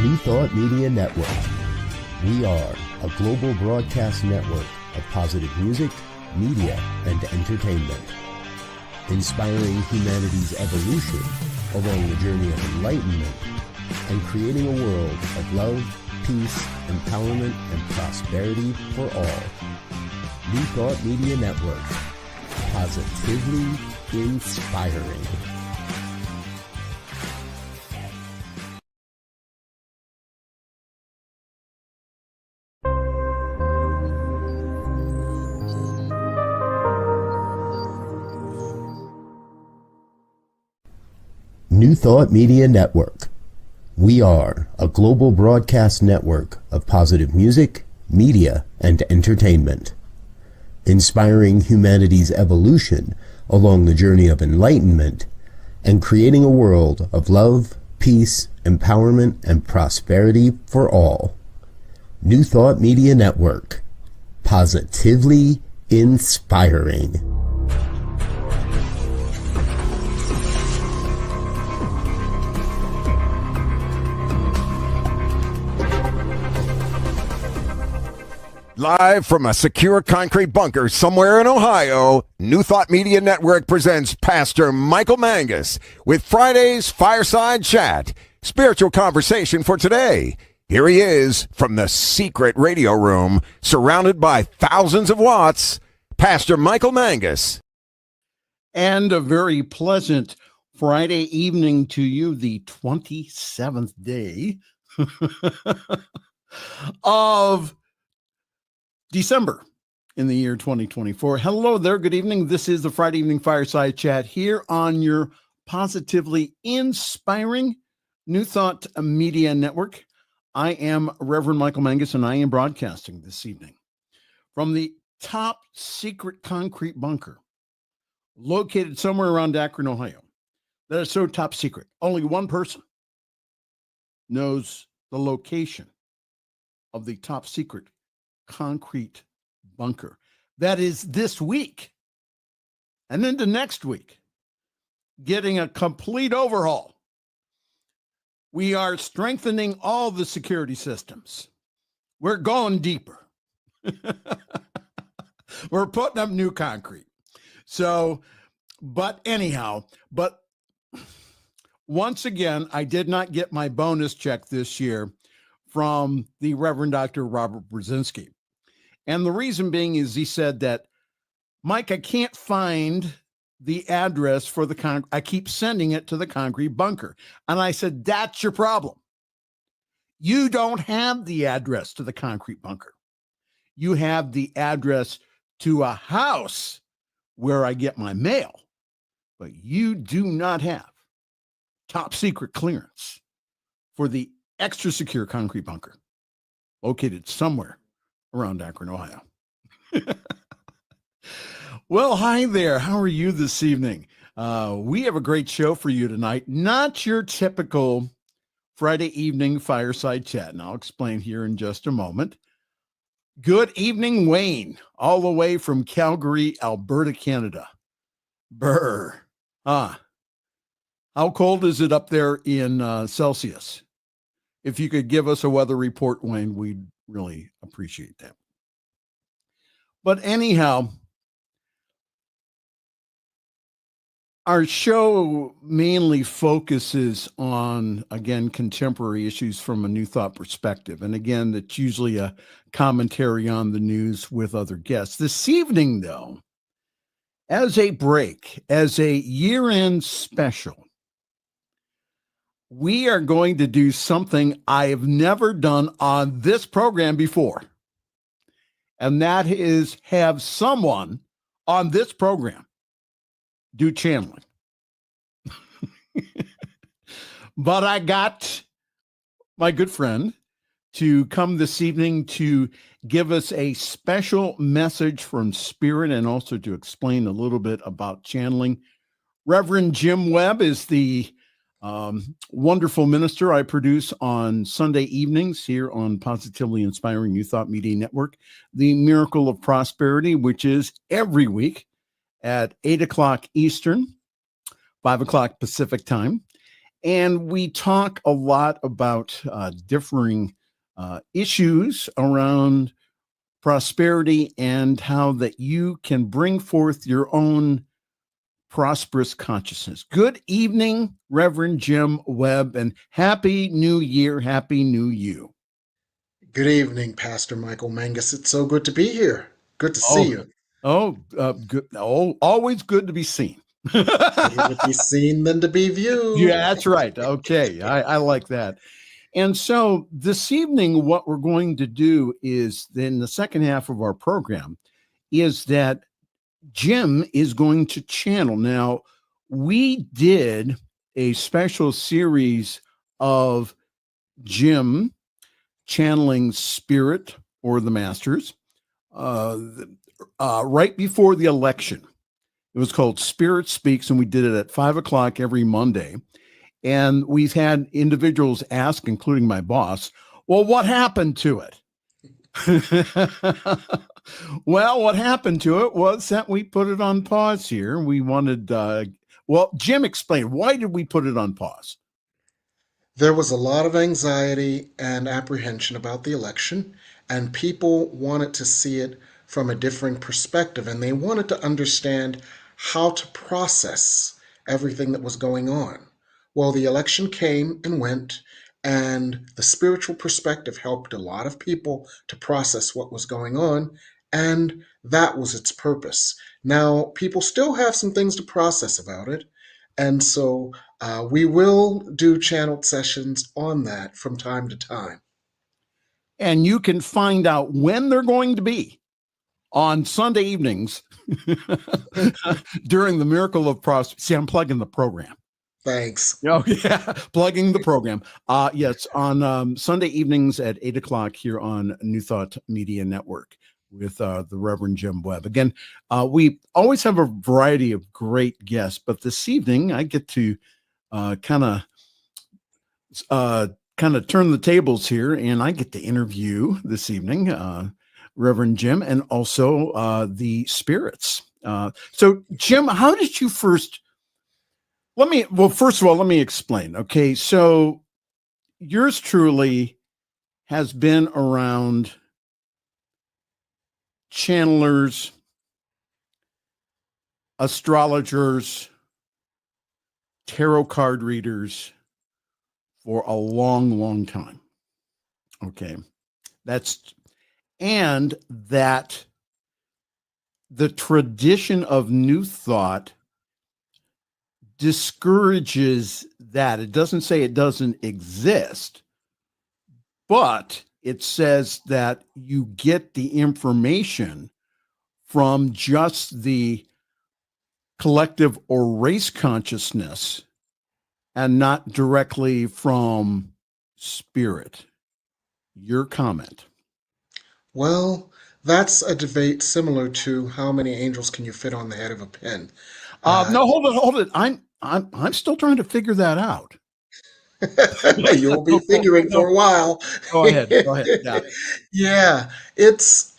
New Thought Media Network. We are a global broadcast network of positive music, media, and entertainment, inspiring humanity's evolution along the journey of enlightenment and creating a world of love, peace, empowerment, and prosperity for all. New Thought Media Network. Positively inspiring. New Thought Media Network. We are a global broadcast network of positive music, media, and entertainment, inspiring humanity's evolution along the journey of enlightenment and creating a world of love, peace, empowerment, and prosperity for all. New Thought Media Network. Positively inspiring. Live from a secure concrete bunker somewhere in Ohio, New Thought Media Network presents Pastor Michael Mangus with Friday's Fireside Chat, spiritual conversation for today. Here he is from the secret radio room, surrounded by thousands of watts, Pastor Michael Mangus. And a very pleasant Friday evening to you, the 27th day of December in the year 2024. Hello there. Good evening. This is the Friday Evening Fireside Chat here on your positively inspiring New Thought Media Network. I am Reverend Michael Mangus, and I am broadcasting this evening from the top secret concrete bunker located somewhere around Akron, Ohio. That is so top secret. Only one person knows the location of the top secret concrete bunker. That is this week and into next week, getting a complete overhaul. We are strengthening all the security systems. We're going deeper. We're putting up new concrete. So, but once again, I did not get my bonus check this year from the Reverend Dr. Robert Brzezinski. And the reason being is he said that, Mike, I can't find the address for the I keep sending it to the concrete bunker. And I said, that's your problem. You don't have the address to the concrete bunker. You have the address to a house where I get my mail, but you do not have top secret clearance for the extra secure concrete bunker located somewhere around Akron, Ohio. Well, hi there. How are you this evening? We have a great show for you tonight. Not your typical Friday evening fireside chat, and I'll explain here in just a moment. Good evening, Wayne, all the way from Calgary, Alberta, Canada. Brr. How cold is it up there in Celsius? If you could give us a weather report, Wayne, we'd really appreciate that. But anyhow, our show mainly focuses on, again, contemporary issues from a New Thought perspective. And again, that's usually a commentary on the news with other guests. This evening, though, as a break, as a year-end special, we are going to do something I have never done on this program before. And that is have someone on this program do channeling. But I got my good friend to come this evening to give us a special message from Spirit and also to explain a little bit about channeling. Reverend Jim Webb is the wonderful minister I produce on Sunday evenings here on Positively Inspiring New Thought Media Network, The Miracle of Prosperity, which is every week at 8 o'clock Eastern, 5 o'clock Pacific time. And we talk a lot about differing issues around prosperity and how that you can bring forth your own prosperous consciousness. Good evening, Reverend Jim Webb, and Happy New Year. Happy New You. Good evening, Pastor Michael Mangus. It's so good to be here. Good to see you. Good. Oh, always good to be seen. Better to be seen than to be viewed. Yeah, that's right. Okay, I like that. And so this evening, what we're going to do is, in the second half of our program, is that Jim is going to channel. Now, we did a special series of Jim channeling spirit or the masters right before the election. It was called Spirit Speaks, and we did it at 5:00 every Monday. And we've had individuals ask, including my boss, well, what happened to it? Well, what happened to it was that we put it on pause here. We wanted, Jim explained, why did we put it on pause? There was a lot of anxiety and apprehension about the election, and people wanted to see it from a different perspective, and they wanted to understand how to process everything that was going on. Well, the election came and went, and the spiritual perspective helped a lot of people to process what was going on, and that was its purpose. Now, people still have some things to process about it, and so we will do channeled sessions on that from time to time. And you can find out when they're going to be on Sunday evenings during the Miracle of Prosperity. See, I'm plugging the program. Thanks. Oh, yeah, plugging the program. Yes, on Sunday evenings at 8:00 here on New Thought Media Network with the Reverend Jim Webb. Again, we always have a variety of great guests, but this evening I get to kind of turn the tables here, and I get to interview this evening Reverend Jim and also the spirits. So, Jim, how did you first? First of all, let me explain. Okay, so yours truly has been around channelers, astrologers, tarot card readers for a long, long time. Okay, and that the tradition of New Thought discourages that. It doesn't say it doesn't exist, but it says that you get the information from just the collective or race consciousness and not directly from spirit. Your comment. Well, that's a debate similar to how many angels can you fit on the head of a pin. No, hold it. I'm still trying to figure that out. You'll be figuring for a while. Go ahead. Yeah. Yeah, it's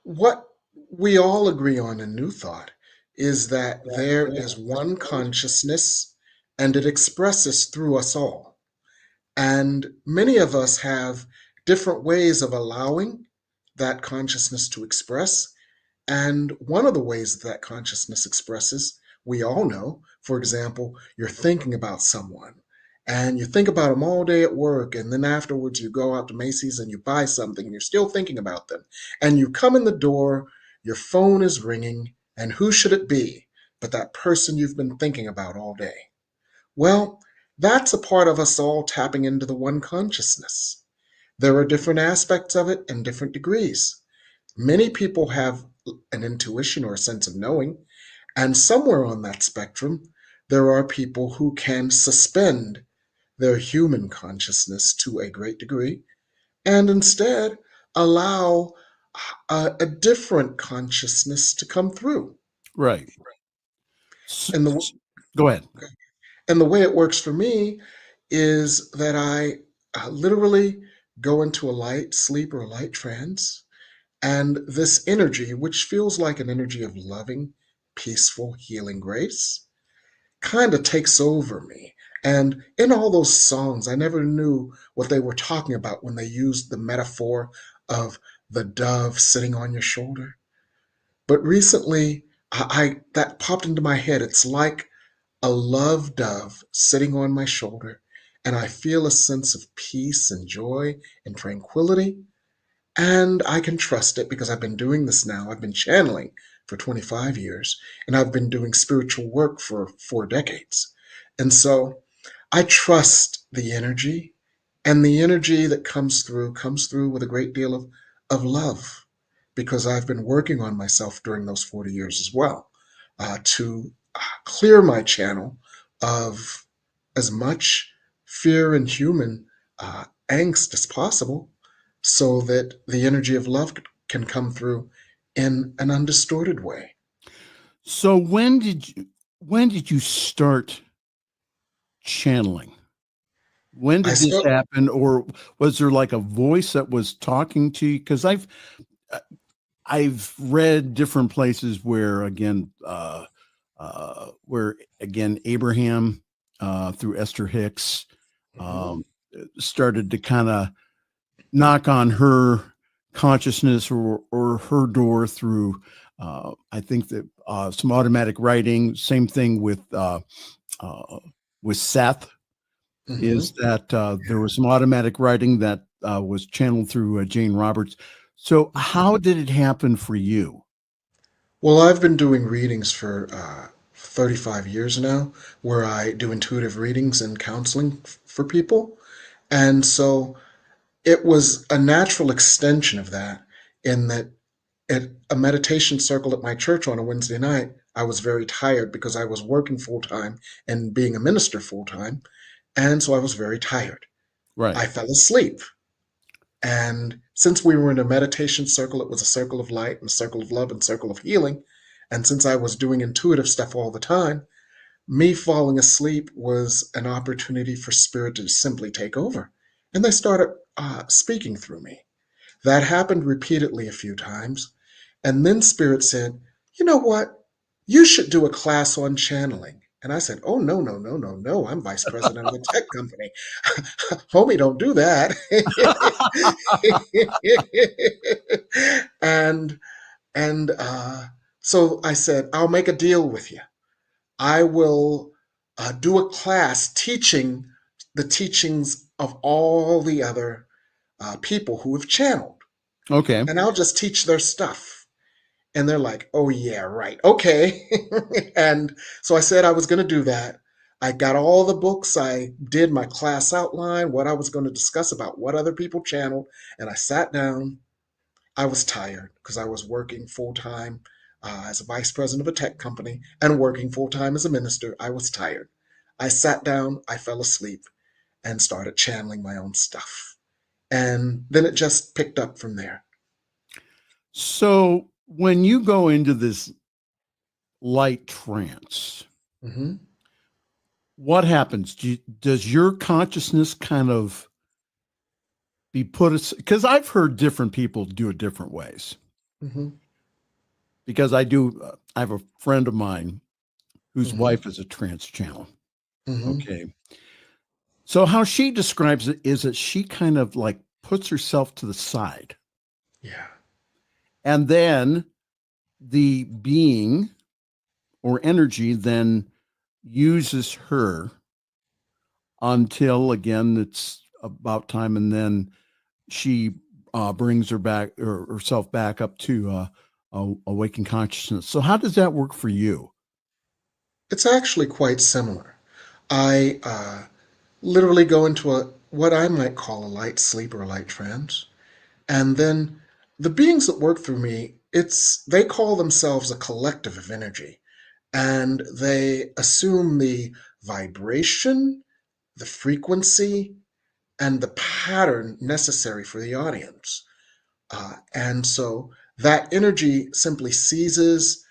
what we all agree on in New Thought is that there is one consciousness and it expresses through us all. And many of us have different ways of allowing that consciousness to express. And one of the ways that consciousness expresses, we all know, for example, you're thinking about someone and you think about them all day at work, and then afterwards you go out to Macy's and you buy something and you're still thinking about them. And you come in the door, your phone is ringing, and who should it be but that person you've been thinking about all day? Well, that's a part of us all tapping into the one consciousness. There are different aspects of it and different degrees. Many people have an intuition or a sense of knowing, and somewhere on that spectrum, there are people who can suspend their human consciousness to a great degree and instead allow a different consciousness to come through. Right. And Go ahead. And the way it works for me is that I literally go into a light sleep or a light trance, and this energy, which feels like an energy of loving, peaceful, healing grace, kind of takes over me. And in all those songs, I never knew what they were talking about when they used the metaphor of the dove sitting on your shoulder. But recently, I that popped into my head. It's like a love dove sitting on my shoulder, and I feel a sense of peace and joy and tranquility. And I can trust it because I've been doing this now. I've been channeling for 25 years, and I've been doing spiritual work for 4 decades. And so I trust the energy, and the energy that comes through with a great deal of love because I've been working on myself during those 40 years as well to clear my channel of as much fear and human angst as possible so that the energy of love can come through in an undistorted way. So when did you start channeling? When I did this still, happen, or was there like a voice that was talking to you? Because I've read different places where again Abraham through Esther Hicks Mhm. um, started to kind of knock on her consciousness or her door through I think that some automatic writing. Same thing with Seth, is Mhm. that there was some automatic writing that was channeled through Jane Roberts. So how did it happen for you? Well, I've been doing readings for 35 years now, where I do intuitive readings and counseling for people. And so it was a natural extension of that, in that at a meditation circle at my church on a Wednesday night, I was very tired because I was working full time and being a minister full time. And so I was very tired. Right. I fell asleep. And since we were in a meditation circle, it was a circle of light and a circle of love and circle of healing. And since I was doing intuitive stuff all the time, me falling asleep was an opportunity for spirit to simply take over. And they started speaking through me. That happened repeatedly a few times. And then spirit said, you know what? You should do a class on channeling. And I said, oh, no, no, no, no, no. I'm vice president of a tech company. Homie, don't do that. and and so I said, I'll make a deal with you. I will do a class teaching the teachings of all the other people who have channeled, Okay. and I'll just teach their stuff. And they're like, oh, yeah, right. Okay. And so I said I was going to do that. I got all the books. I did my class outline, what I was going to discuss about what other people channeled. And I sat down. I was tired because I was working full time as a vice president of a tech company and working full time as a minister. I was tired. I sat down, I fell asleep, and started channeling my own stuff. And then it just picked up from there. So when you go into this light trance, Hmm. what happens? Does your consciousness kind of be put? Because I've heard different people do it different ways. Hmm. Because I have a friend of mine whose Hmm. wife is a trance channel. Hmm. Okay. So how she describes it is that she kind of like puts herself to the side, Yeah. and then the being or energy then uses her until again it's about time, and then she brings her back or herself back up to awakened consciousness. So how does that work for you? It's actually quite similar. I literally go into what I might call a light sleep or a light trance. And then the beings that work through me, they call themselves a collective of energy. And they assume the vibration, the frequency, and the pattern necessary for the audience. And so that energy simply seizes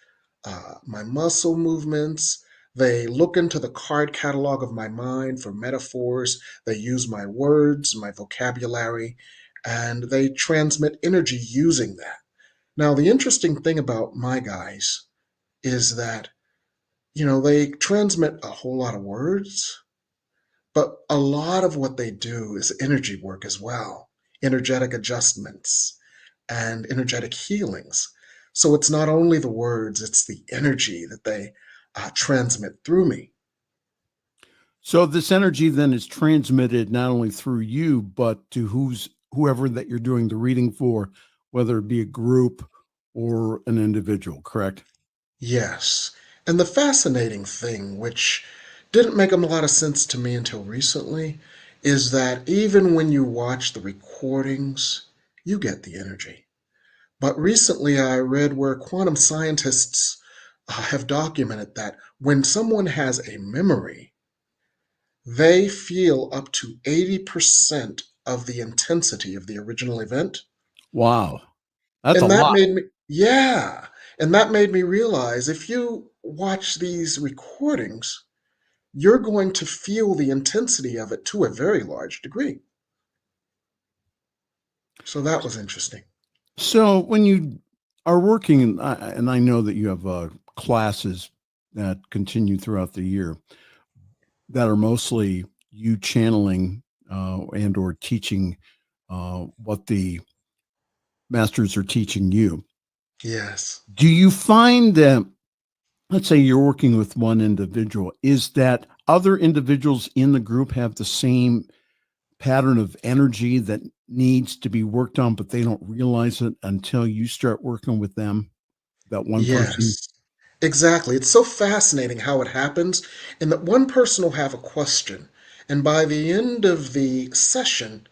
my muscle movements. They look into the card catalog of my mind for metaphors. They use my words, my vocabulary, and they transmit energy using that. Now, the interesting thing about my guys is that, they transmit a whole lot of words, But a lot of what they do is energy work as well, energetic adjustments and energetic healings. So it's not only the words, it's the energy that they transmit through me. So this energy then is transmitted not only through you, but to whoever that you're doing the reading for, whether it be a group or an individual, correct? Yes. And the fascinating thing, which didn't make a lot of sense to me until recently, is that even when you watch the recordings, you get the energy. But recently I read where quantum scientists have documented that when someone has a memory, they feel up to 80% of the intensity of the original event. Wow. That's a And that lot. made me, yeah. And that made me realize if you watch these recordings, you're going to feel the intensity of it to a very large degree. So that was interesting. So when you are working, and I know that you have classes that continue throughout the year that are mostly you channeling and or teaching what the masters are teaching you. Yes. Do you find that, let's say you're working with one individual, is that other individuals in the group have the same pattern of energy that needs to be worked on, but they don't realize it until you start working with them, that one person? Yes. Exactly. It's so fascinating how it happens, and that one person will have a question, and by the end of the session,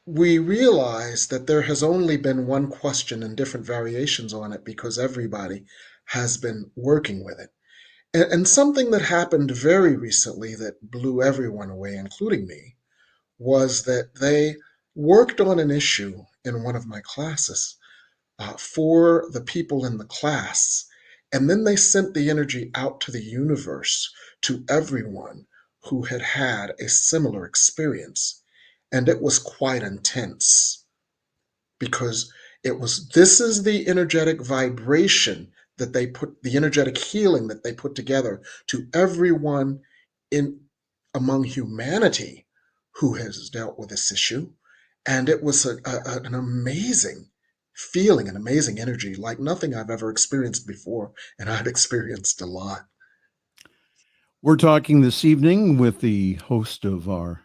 we realize that there has only been one question and different variations on it because everybody has been working with it. And something that happened very recently that blew everyone away, including me, was that they worked on an issue in one of my classes for the people in the class. And then they sent the energy out to the universe to everyone who had had a similar experience. And it was quite intense because this is the energetic vibration that they put, the energetic healing that they put together to everyone in among humanity who has dealt with this issue. And it was an amazing feeling, an amazing energy like nothing I've ever experienced before. And I've experienced a lot. We're talking this evening with the host of our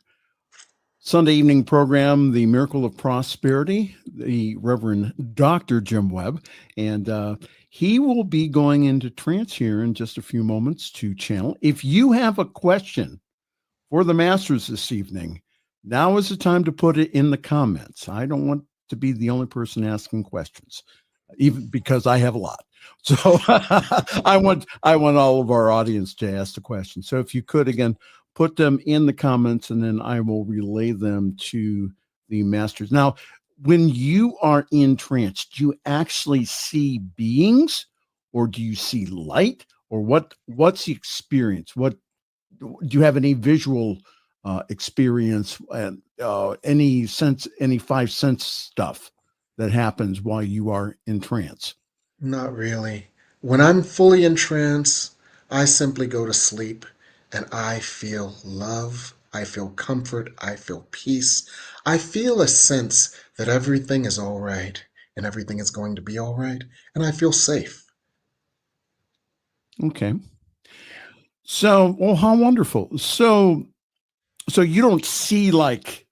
Sunday evening program, The Miracle of Prosperity, the Reverend Dr. Jim Webb. And he will be going into trance here in just a few moments to channel. If you have a question for the masters this evening, now is the time to put it in the comments. I don't want to be the only person asking questions, even because I have a lot. So I want all of our audience to ask the question. So if you could, again, put them in the comments, and then I will relay them to the masters. Now, when you are in trance, do you actually see beings, or do you see light, or what's the experience? What do you have, any visual experience and any sense, any five sense stuff that happens while you are in trance? Not really. When I'm fully in trance, I simply go to sleep and I feel love, I feel comfort, I feel peace. I feel a sense that everything is all right and everything is going to be all right, and I feel safe. Okay. So, well, how wonderful. So you don't see like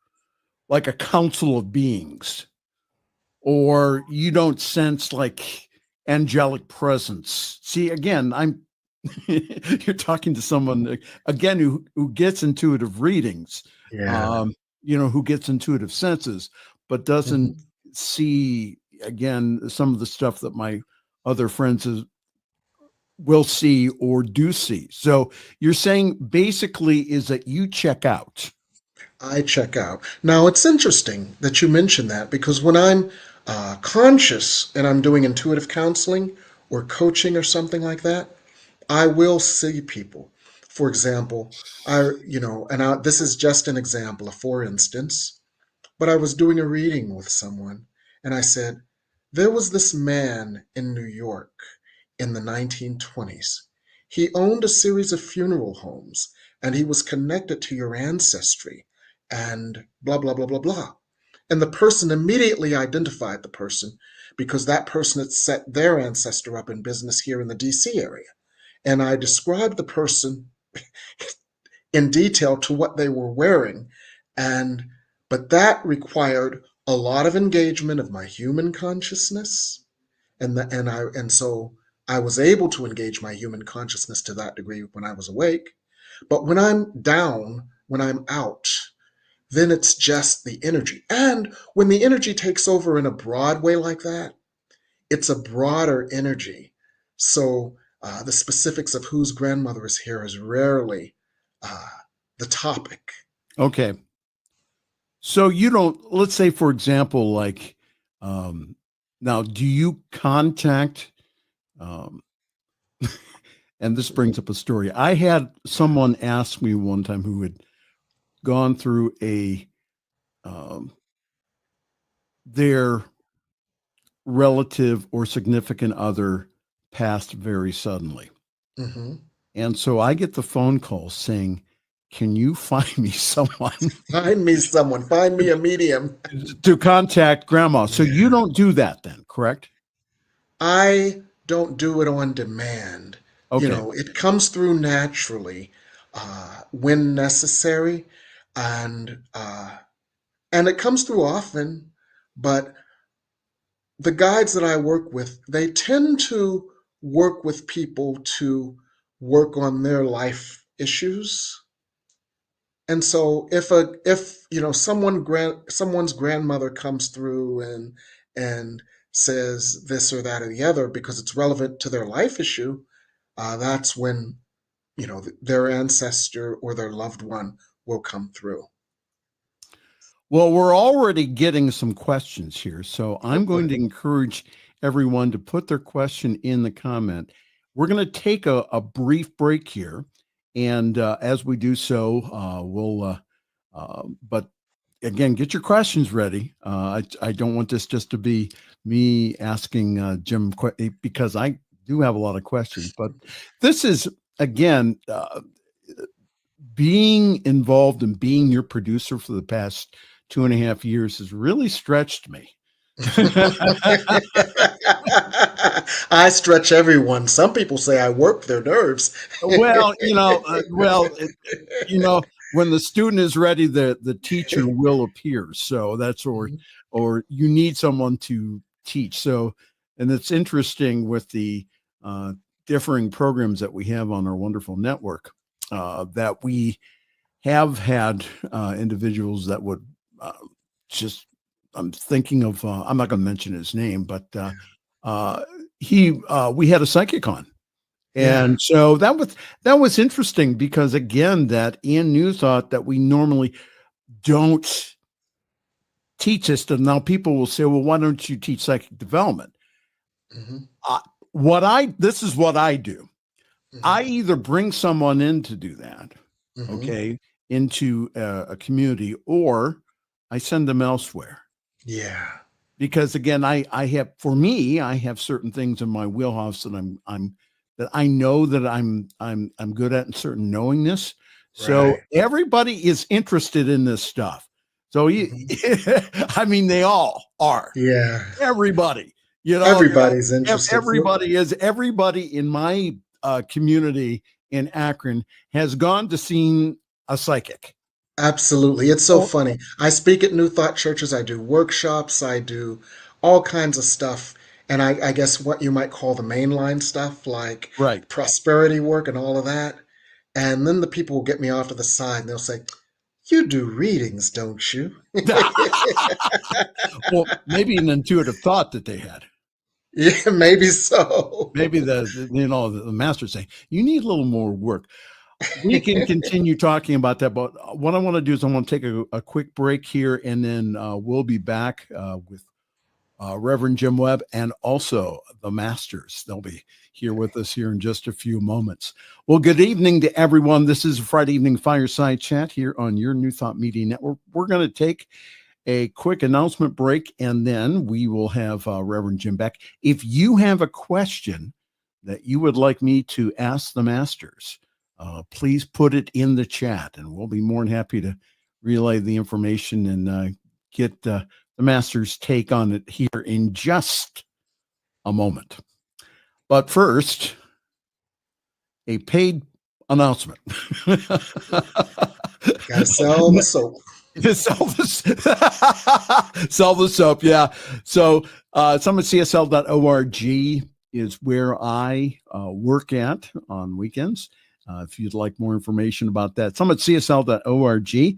a council of beings, or you don't sense like angelic presence. See, again, I'm you're talking to someone again who gets intuitive readings, Yeah. who gets intuitive senses, but doesn't Mhm. see, again, some of the stuff that my other friends will see or do see. So you're saying basically is that you check out. I check out. Now, it's interesting that you mention that because when I'm conscious and I'm doing intuitive counseling or coaching or something like that, I will see people. For example, this is just an example, for instance, but I was doing a reading with someone and I said, there was this man in New York in the 1920s. He owned a series of funeral homes and he was connected to your ancestry and blah, blah, blah, blah, blah. And the person immediately identified the person because that person had set their ancestor up in business here in the DC area. And I described the person in detail to what they were wearing. But that required a lot of engagement of my human consciousness. And so I was able to engage my human consciousness to that degree when I was awake. But when I'm down, when I'm out, then it's just the energy. And when the energy takes over in a broad way like that, it's a broader energy. So the specifics of whose grandmother is here is rarely the topic. Okay. So you don't, let's say, for example, like, now, do you contact, and this brings up a story. I had someone ask me one time who had gone through their relative or significant other passed very suddenly. Mm-hmm. And so I get the phone call saying, can you find me someone? Find me someone. Find me a medium. To contact grandma. So you don't do that then, correct? I don't do it on demand. Okay. It comes through naturally when necessary, and it comes through often. But the guides that I work with, they tend to work with people to work on their life issues. And so if someone's grandmother comes through and says this or that or the other because it's relevant to their life issue, that's when their ancestor or their loved one will come through. Well, we're already getting some questions here, so I'm going to encourage everyone to put their question in the comment. We're going to take a brief break here, and as we do so, but again, get your questions ready. I don't want this just to be me asking Jim, because I do have a lot of questions, but this is, again, being involved and being your producer for the past 2.5 years has really stretched me. I stretch everyone. Some people say I work their nerves. Well, when the student is ready, the teacher will appear. So that's or you need someone to teach. So, and it's interesting with the differing programs that we have on our wonderful network, that we have had individuals that would I'm thinking of, I'm not going to mention his name, but we had a psychic on. And so that was interesting because, again, that Ian New Thought that we normally don't teach us. And now people will say, well, why don't you teach psychic development? Mm-hmm. This is what I do. Mm-hmm. I either bring someone in to do that, okay, into a community, or I send them elsewhere. Yeah. Because again, I have certain things in my wheelhouse that I know that I'm good at, and certain knowingness. So everybody is interested in this stuff. So I mean, they all are. Yeah. Everybody, everybody's interested. Everybody in my community in Akron has gone to see a psychic. Absolutely. It's so funny. I speak at New Thought churches. I do workshops. I do all kinds of stuff. And I guess what you might call the mainline stuff, like prosperity work and all of that. And then the people will get me off to the side and they'll say, you do readings, don't you? Well, maybe an intuitive thought that they had. Yeah, maybe so. Maybe the master saying, you need a little more work. We can continue talking about that, but what I want to do is I want to take a quick break here, and then we'll be back with Reverend Jim Webb and also the Masters. They'll be here with us here in just a few moments. Well, good evening to everyone. This is a Friday evening fireside chat here on your New Thought Media Network. We're going to take a quick announcement break, and then we will have Reverend Jim back. If you have a question that you would like me to ask the Masters, please put it in the chat, and we'll be more than happy to relay the information and get the master's take on it here in just a moment. But first, a paid announcement. Gotta sell the soap. Sell the soap, yeah. So summitcsl.org is where I work at on weekends. If you'd like more information about that, summitcsl.org.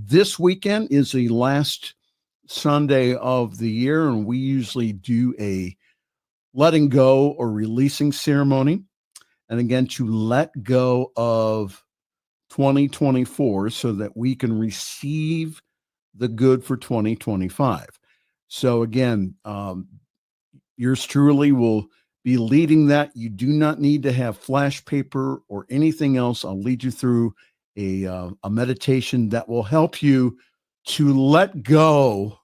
This weekend is the last Sunday of the year, and we usually do a letting go or releasing ceremony. And again, to let go of 2024 so that we can receive the good for 2025. So again, yours truly will be leading that. You do not need to have flash paper or anything else. I'll lead you through a meditation that will help you to let go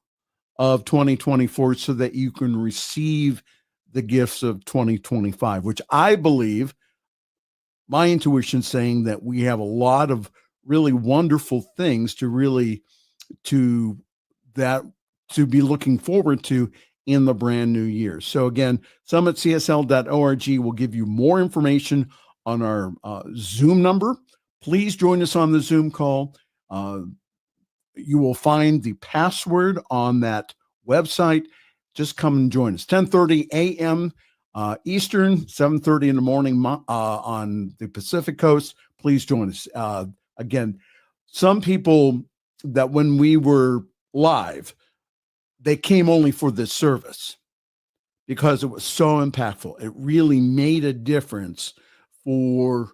of 2024 so that you can receive the gifts of 2025, which I believe, my intuition saying that we have a lot of really wonderful things to be looking forward to in the brand new year. So again, summitcsl.org will give you more information on our Zoom number. Please join us on the Zoom call. You will find the password on that website. Just come and join us. 10:30 a.m. Eastern, 7:30 in the morning on the Pacific Coast. Please join us. Again, some people that when we were live, they came only for this service because it was so impactful. It really made a difference for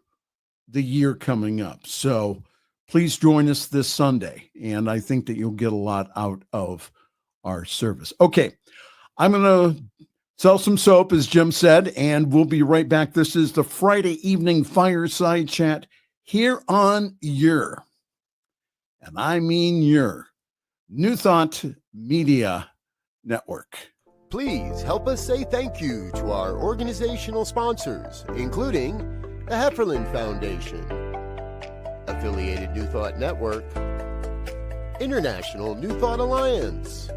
the year coming up. So please join us this Sunday, and I think that you'll get a lot out of our service. Okay, I'm going to sell some soap, as Jim said, and we'll be right back. This is the Friday evening fireside chat here on your, and I mean your, New Thought Media Network. Please help us say thank you to our organizational sponsors, including the Hefferland Foundation, Affiliated New Thought Network, International New Thought Alliance,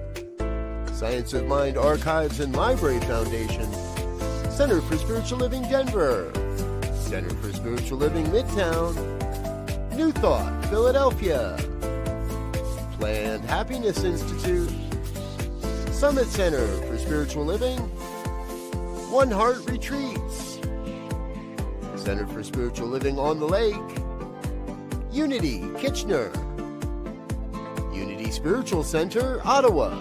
Science of Mind Archives and Library Foundation, Center for Spiritual Living Denver, Center for Spiritual Living Midtown, New Thought Philadelphia, Planned Happiness Institute, Summit Center for Spiritual Living, One Heart Retreats, Center for Spiritual Living on the Lake, Unity Kitchener, Unity Spiritual Center Ottawa,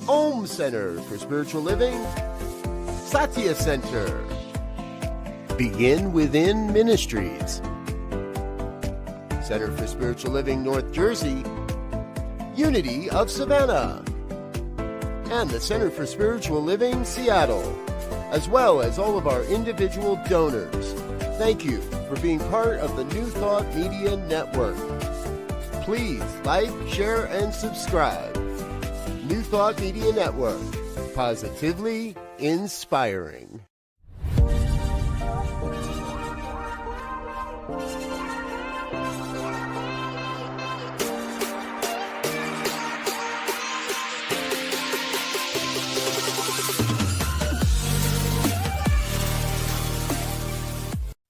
Om Center for Spiritual Living, Satya Center, Begin Within Ministries, Center for Spiritual Living North Jersey, Unity of Savannah, and the Center for Spiritual Living Seattle, as well as all of our individual donors. Thank you for being part of the New Thought Media Network. Please like, share, and subscribe. New Thought Media Network, positively inspiring.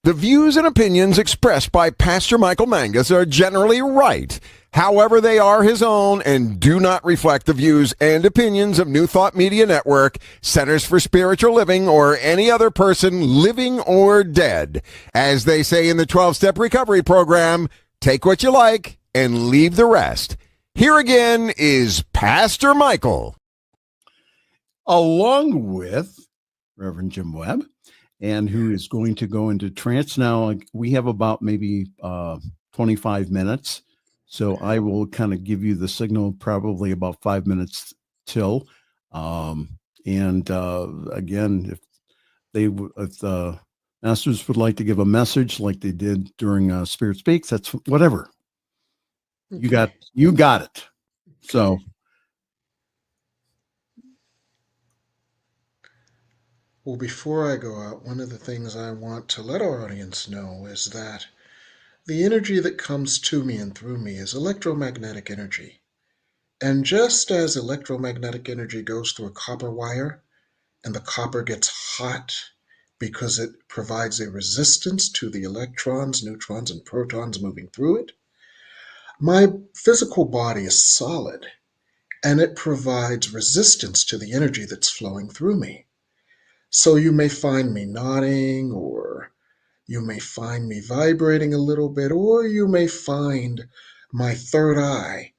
The views and opinions expressed by Pastor Michael Mangus are generally right. However, they are his own and do not reflect the views and opinions of New Thought Media Network, Centers for Spiritual Living, or any other person living or dead. As they say in the 12-Step Recovery Program, take what you like and leave the rest. Here again is Pastor Michael. Along with Reverend Jim Webb, and who is going to go into trance now. We have about maybe 25 minutes. So I will kind of give you the signal probably about 5 minutes till. Again, if the masters would like to give a message like they did during Spirit Speaks, that's whatever. Okay. You got it. So. Well, before I go out, one of the things I want to let our audience know is that the energy that comes to me and through me is electromagnetic energy. And just as electromagnetic energy goes through a copper wire and the copper gets hot because it provides a resistance to the electrons, neutrons, and protons moving through it, my physical body is solid and it provides resistance to the energy that's flowing through me. So you may find me nodding, or you may find me vibrating a little bit, or you may find my third eye,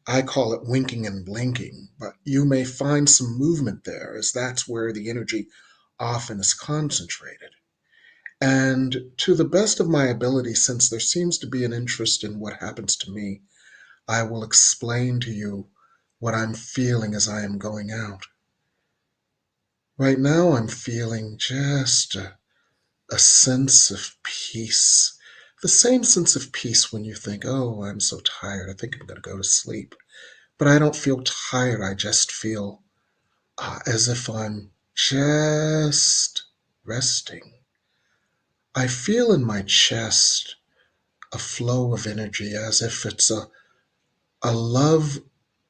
I call it winking and blinking, but you may find some movement there, as that's where the energy often is concentrated. And to the best of my ability, since there seems to be an interest in what happens to me, I will explain to you what I'm feeling as I am going out. Right now, I'm feeling just a sense of peace. The same sense of peace when you think, oh, I'm so tired, I think I'm going to go to sleep. But I don't feel tired, I just feel as if I'm just resting. I feel in my chest a flow of energy as if it's a love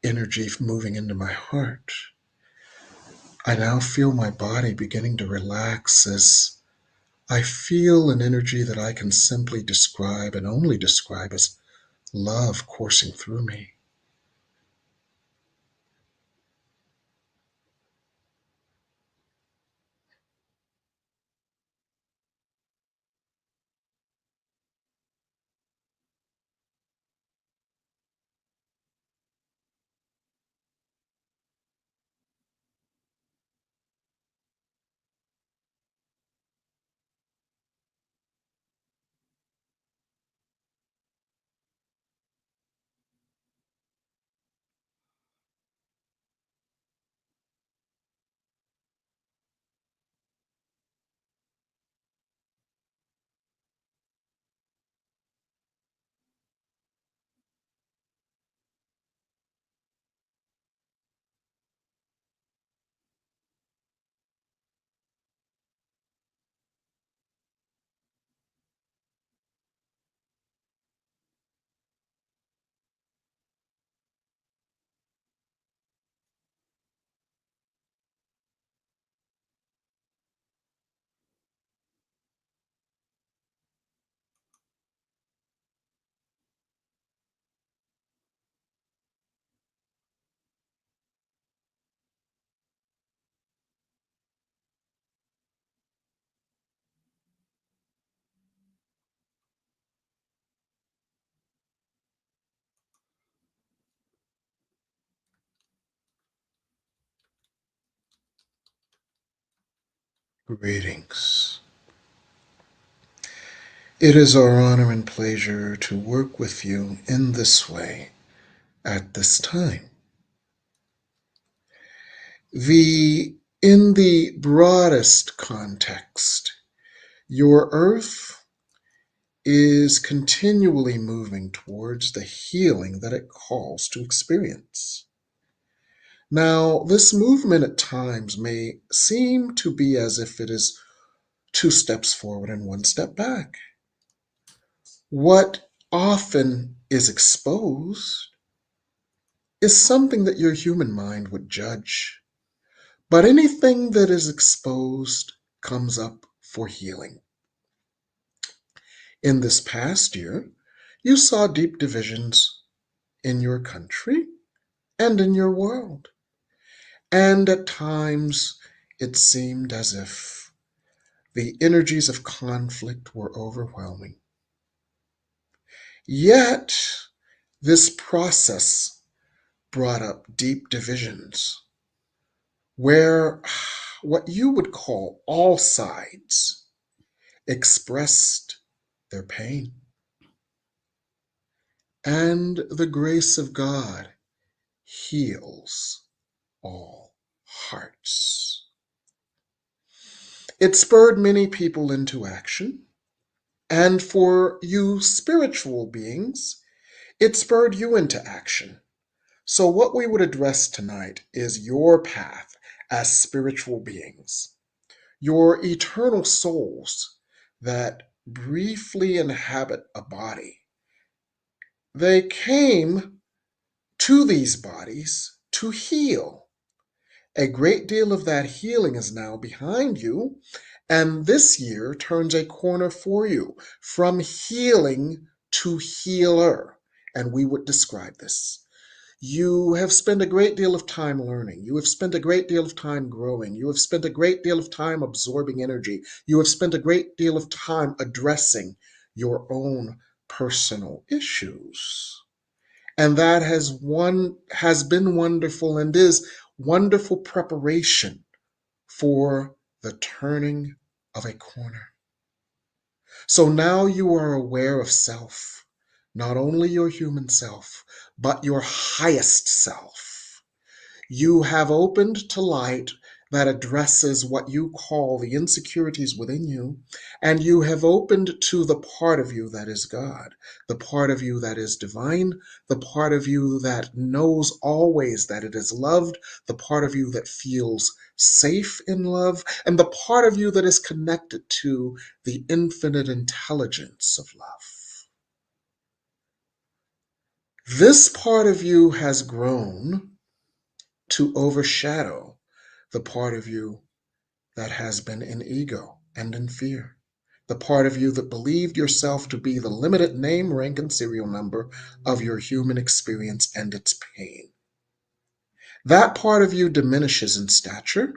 energy moving into my heart. I now feel my body beginning to relax as I feel an energy that I can simply describe and only describe as love coursing through me. Greetings. It is our honor and pleasure to work with you in this way at this time. In the broadest context, your earth is continually moving towards the healing that it calls to experience. Now, this movement at times may seem to be as if it is 2 steps forward and 1 step back. What often is exposed is something that your human mind would judge. But anything that is exposed comes up for healing. In this past year, you saw deep divisions in your country and in your world. And at times, it seemed as if the energies of conflict were overwhelming. Yet, this process brought up deep divisions where what you would call all sides expressed their pain. And the grace of God heals all hearts. It spurred many people into action. And for you spiritual beings, it spurred you into action. So what we would address tonight is your path as spiritual beings. your eternal souls that briefly inhabit a body, they came to these bodies to heal. A great deal of that healing is now behind you, and this year turns a corner for you from healing to healer. And we would describe this. You have spent a great deal of time learning. You have spent a great deal of time growing. You have spent a great deal of time absorbing energy. You have spent a great deal of time addressing your own personal issues. And that has been wonderful and is wonderful preparation for the turning of a corner. So now you are aware of self, not only your human self, but your highest self. You have opened to light that addresses what you call the insecurities within you, and you have opened to the part of you that is God, the part of you that is divine, the part of you that knows always that it is loved, the part of you that feels safe in love, and the part of you that is connected to the infinite intelligence of love. This part of you has grown to overshadow the part of you that has been in ego and in fear, the part of you that believed yourself to be the limited name, rank, and serial number of your human experience and its pain. That part of you diminishes in stature,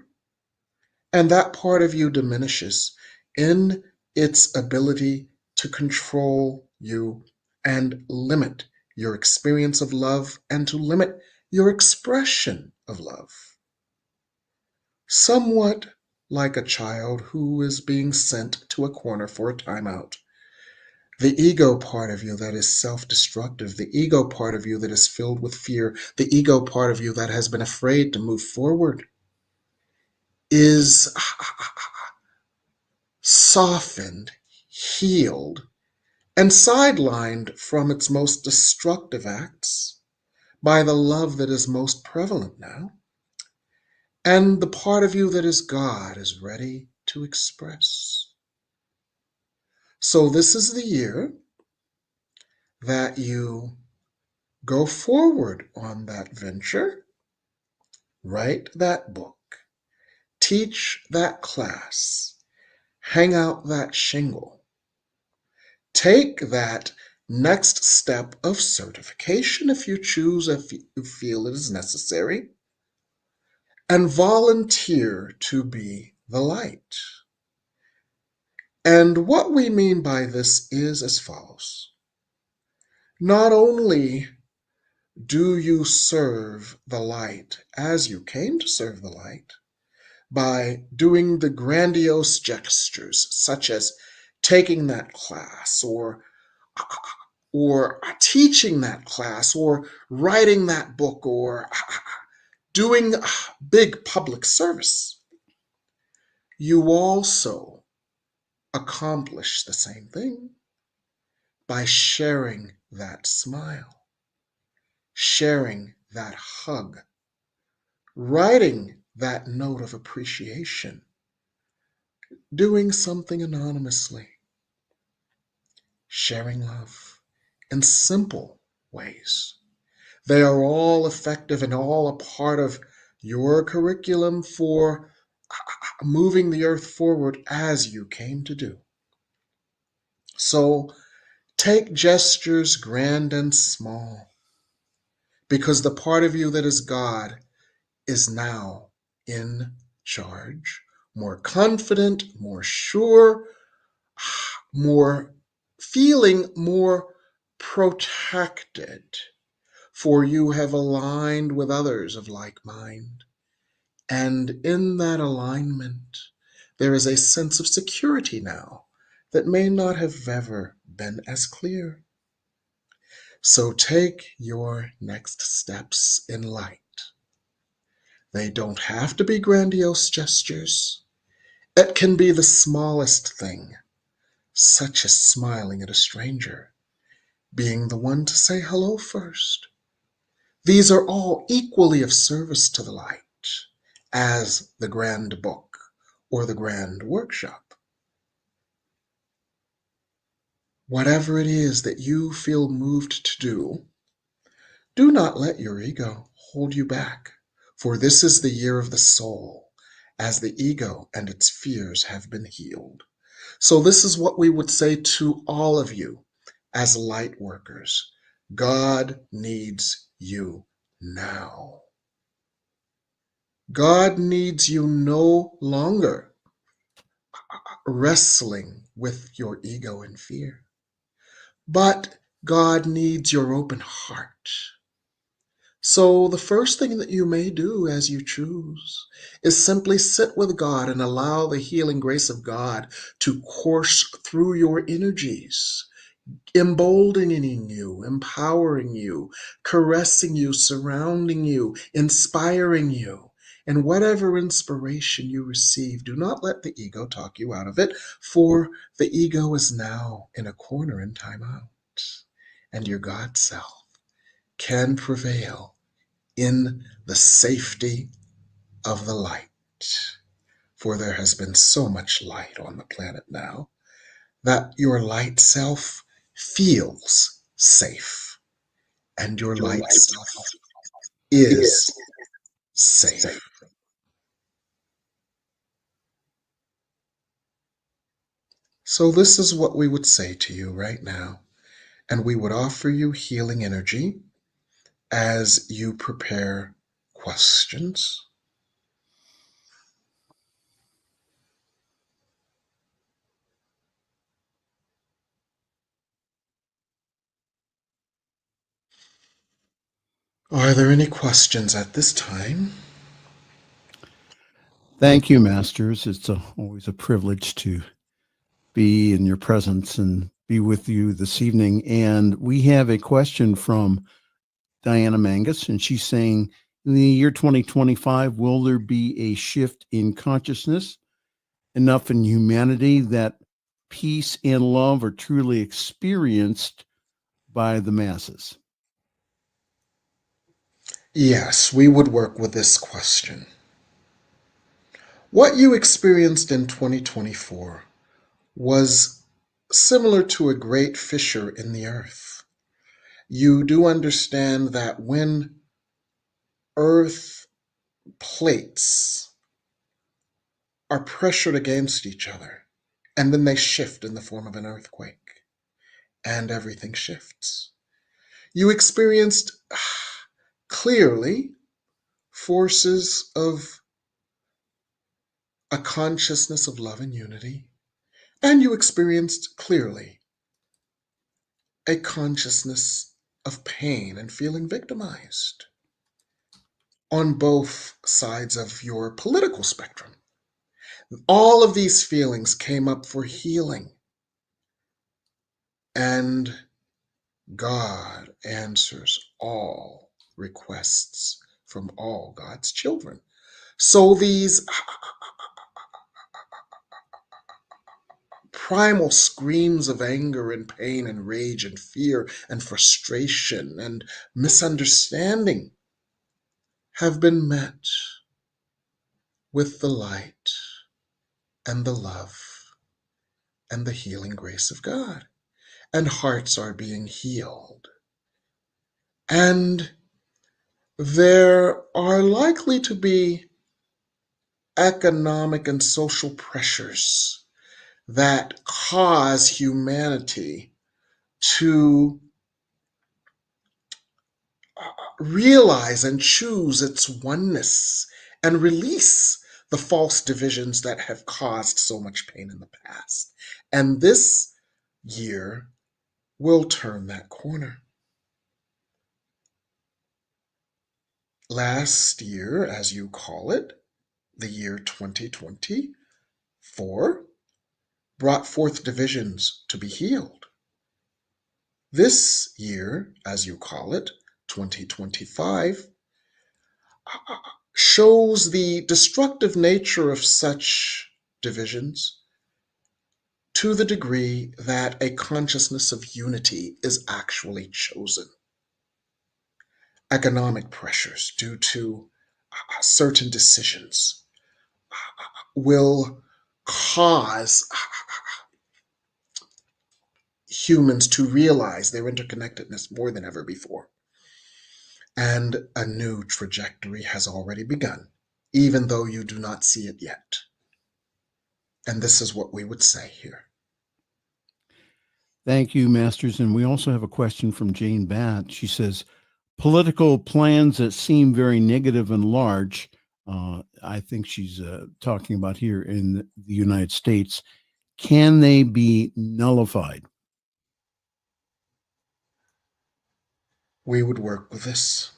and that part of you diminishes in its ability to control you and limit your experience of love and to limit your expression of love. Somewhat like a child who is being sent to a corner for a timeout. The ego part of you that is self-destructive, the ego part of you that is filled with fear, the ego part of you that has been afraid to move forward is softened, healed, and sidelined from its most destructive acts by the love that is most prevalent now. And the part of you that is God is ready to express. So this is the year that you go forward on that venture, write that book, teach that class, hang out that shingle, take that next step of certification if you choose, if you feel it is necessary, and volunteer to be the light. And what we mean by this is as follows. Not only do you serve the light as you came to serve the light by doing the grandiose gestures such as taking that class or teaching that class or writing that book or doing big public service, you also accomplish the same thing by sharing that smile, sharing that hug, writing that note of appreciation, doing something anonymously, sharing love in simple ways. They are all effective and all a part of your curriculum for moving the earth forward as you came to do. So take gestures grand and small, because the part of you that is God is now in charge, more confident, more sure, more feeling more protected, for you have aligned with others of like mind. And in that alignment, there is a sense of security now that may not have ever been as clear. So take your next steps in light. They don't have to be grandiose gestures. It can be the smallest thing, such as smiling at a stranger, being the one to say hello first. These are all equally of service to the light as the grand book or the grand workshop. Whatever it is that you feel moved to do not let your ego hold you back, for this is the year of the soul, as the ego and its fears have been healed. So this is what we would say to all of you as light workers. God needs you now. God needs you no longer wrestling with your ego and fear, but God needs your open heart. So the first thing that you may do as you choose is simply sit with God and allow the healing grace of God to course through your energies, emboldening you, empowering you, caressing you, surrounding you, inspiring you. And whatever inspiration you receive, do not let the ego talk you out of it, for the ego is now in a corner in time out, and your God self can prevail in the safety of the light. For there has been so much light on the planet now that your light self feels safe, and your light self is safe. So this is what we would say to you right now, and we would offer you healing energy as you prepare questions. Are there any questions at this time? Thank you, Masters. It's always a privilege to be in your presence and be with you this evening. And we have a question from Diana Mangus, and she's saying, in the year 2025, will there be a shift in consciousness enough in humanity that peace and love are truly experienced by the masses? Yes, we would work with this question. What you experienced in 2024 was similar to a great fissure in the earth. You do understand that when earth plates are pressured against each other, and then they shift in the form of an earthquake, and everything shifts. You experienced clearly forces of a consciousness of love and unity, and you experienced clearly a consciousness of pain and feeling victimized on both sides of your political spectrum. All of these feelings came up for healing, and God answers all requests from all God's children. So these primal screams of anger and pain and rage and fear and frustration and misunderstanding have been met with the light and the love and the healing grace of God. And hearts are being healed. And there are likely to be economic and social pressures that cause humanity to realize and choose its oneness and release the false divisions that have caused so much pain in the past. And this year will turn that corner. Last year, as you call it, the year 2024, brought forth divisions to be healed. This year, as you call it, 2025, shows the destructive nature of such divisions to the degree that a consciousness of unity is actually chosen. Economic pressures due to certain decisions will cause humans to realize their interconnectedness more than ever before. And a new trajectory has already begun, even though you do not see it yet. And this is what we would say here. Thank you, Masters. And we also have a question from Jane Batt. She says, political plans that seem very negative and large, I think she's talking about here in the United States, can they be nullified? We would work with this.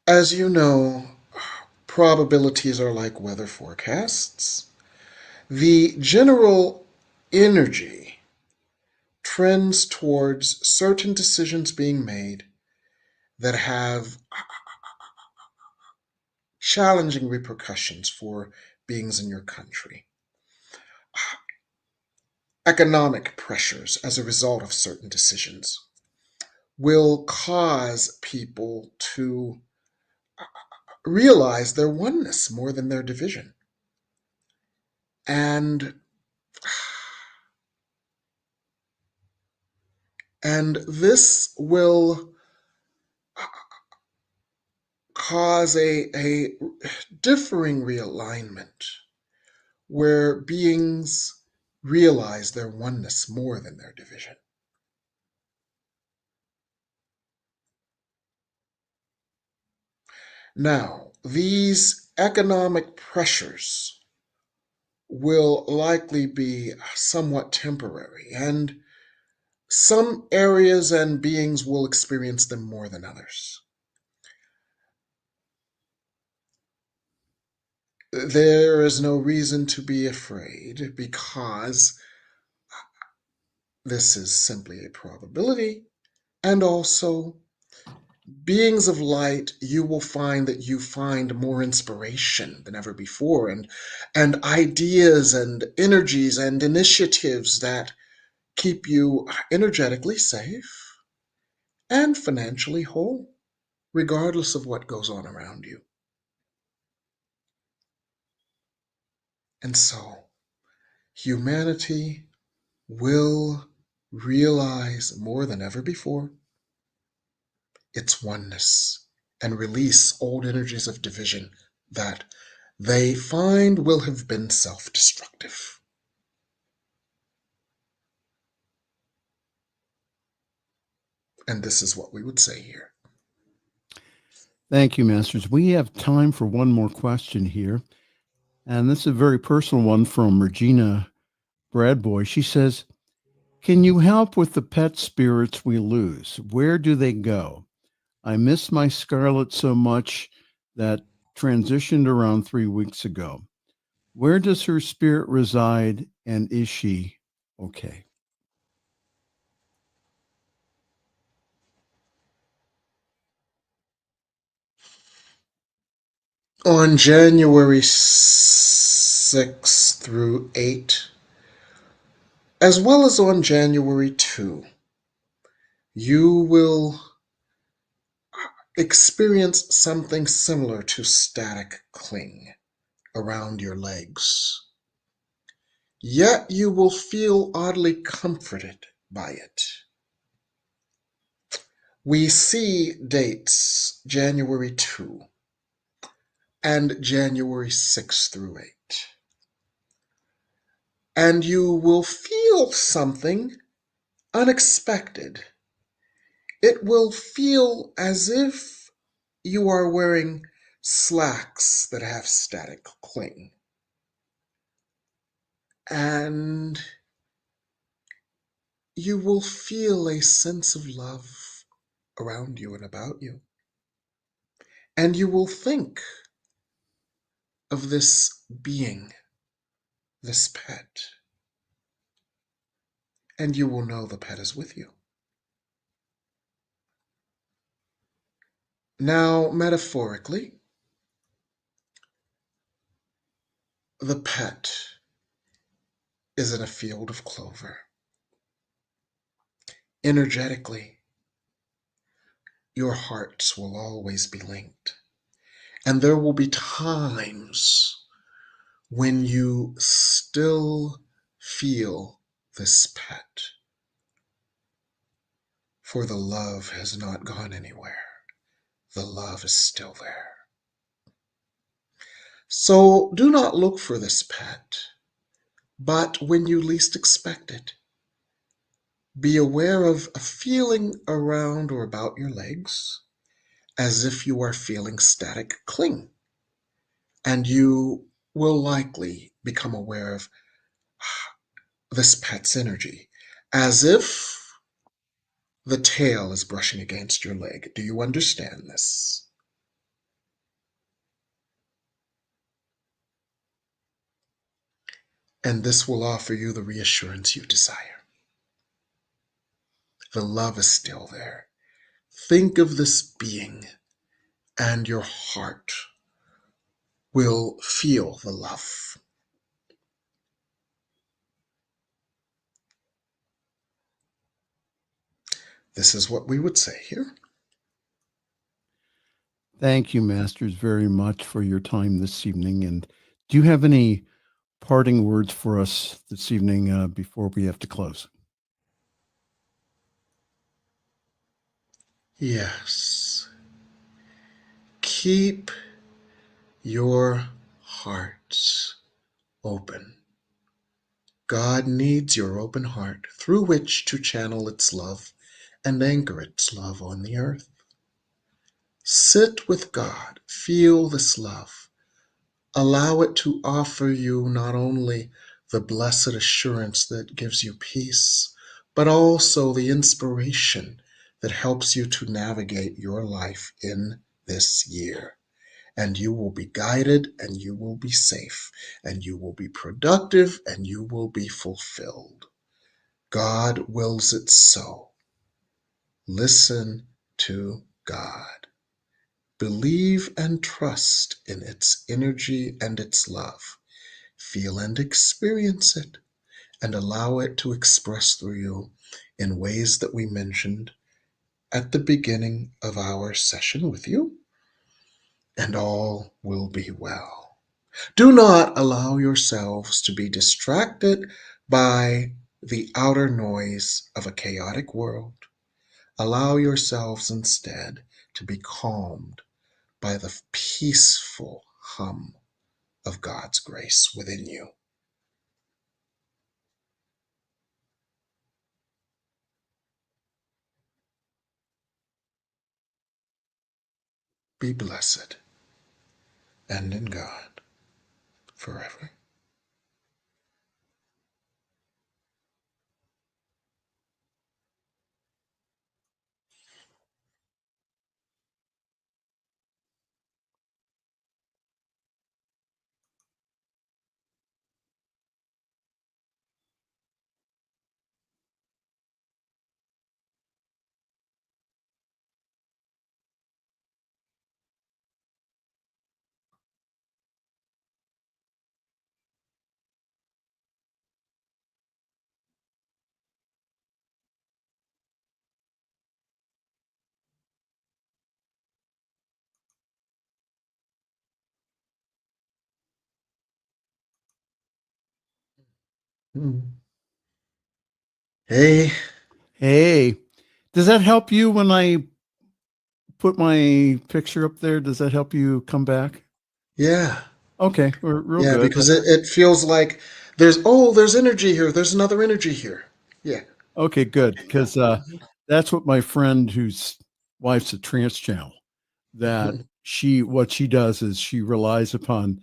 As you know, probabilities are like weather forecasts. The general energy trends towards certain decisions being made that have challenging repercussions for beings in your country. Economic pressures as a result of certain decisions will cause people to realize their oneness more than their division. And this will cause a differing realignment where beings realize their oneness more than their division. Now, these economic pressures will likely be somewhat temporary, and some areas and beings will experience them more than others. There is no reason to be afraid because this is simply a probability, and also beings of light, you will find that you find more inspiration than ever before, and ideas and energies and initiatives that keep you energetically safe and financially whole, regardless of what goes on around you. And so, humanity will realize more than ever before its oneness and release old energies of division that they find will have been self-destructive. And this is what we would say here. Thank you, Masters. We have time for one more question here. And this is a very personal one from Regina Bradboy. She says, can you help with the pet spirits we lose? Where do they go? I miss my Scarlet so much that transitioned around 3 weeks ago. Where does her spirit reside, and is she okay? On January 6 through 8, as well as on January 2, you will experience something similar to static cling around your legs. Yet you will feel oddly comforted by it. We see dates January 2 and January 6 through 8. And you will feel something unexpected. It will feel as if you are wearing slacks that have static cling. And you will feel a sense of love around you and about you. And you will think of this being, this pet, and you will know the pet is with you. Now, metaphorically, the pet is in a field of clover. energetically, your hearts will always be linked. And there will be times when you still feel this pet, for the love has not gone anywhere. The love is still there. So do not look for this pet, but when you least expect it, be aware of a feeling around or about your legs as if you are feeling static cling. And you will likely become aware of this pet's energy as if the tail is brushing against your leg. Do you understand this? And this will offer you the reassurance you desire. The love is still there. Think of this being, and your heart will feel the love. This is what we would say here. Thank you, Masters, very much for your time this evening. And do you have any parting words for us this evening before we have to close? Yes. Keep your hearts open. God needs your open heart through which to channel its love and anchor its love on the earth. Sit with God, feel this love. Allow it to offer you not only the blessed assurance that gives you peace, but also the inspiration that helps you to navigate your life in this year. And you will be guided, and you will be safe, and you will be productive, and you will be fulfilled. God wills it so. Listen to God. Believe and trust in its energy and its love. Feel and experience it, and allow it to express through you in ways that we mentioned at the beginning of our session with you, and all will be well. Do not allow yourselves to be distracted by the outer noise of a chaotic world. Allow yourselves instead to be calmed by the peaceful hum of God's grace within you. Be blessed, and in God forever. Hey. Hey, does that help you when I put my picture up there? Does that help you come back? Yeah. Okay, we're real Yeah, good. because it feels like there's energy here. There's another energy here. Yeah. Okay, good. Because that's what my friend whose wife's a trance channel, that what she does is she relies upon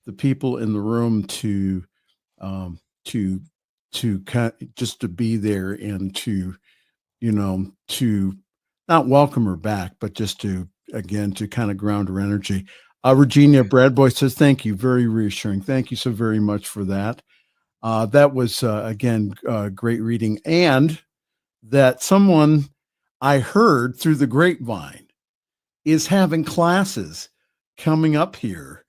the people in the room to just to be there and to, to not welcome her back, but just to, again, to kind of ground her energy. Regina Bradboy says, thank you. Very reassuring. Thank you so very much for that. That was, again, great reading. And that someone I heard through the grapevine is having classes coming up here,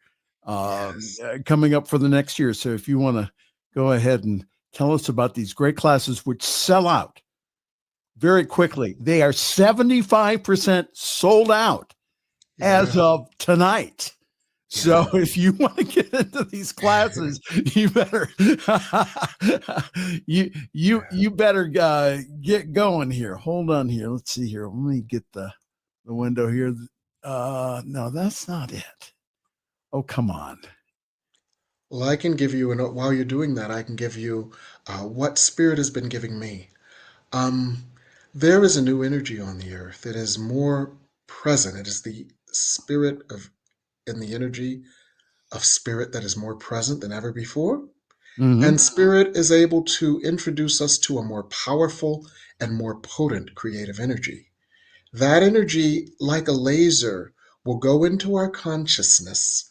coming up for the next year. So if you want to go ahead and tell us about these great classes, which sell out very quickly. They are 75% sold out as of tonight. So if you want to get into these classes, you better you better get going here. Hold on here. Let's see here. Let me get the window here. No, that's not it. Oh, come on. Well, I can give you, and while you're doing that, I can give you what Spirit has been giving me. There is a new energy on the earth. It is more present. It is the spirit of, and the energy of Spirit that is more present than ever before. Mhm. And Spirit is able to introduce us to a more powerful and more potent creative energy. That energy, like a laser, will go into our consciousness,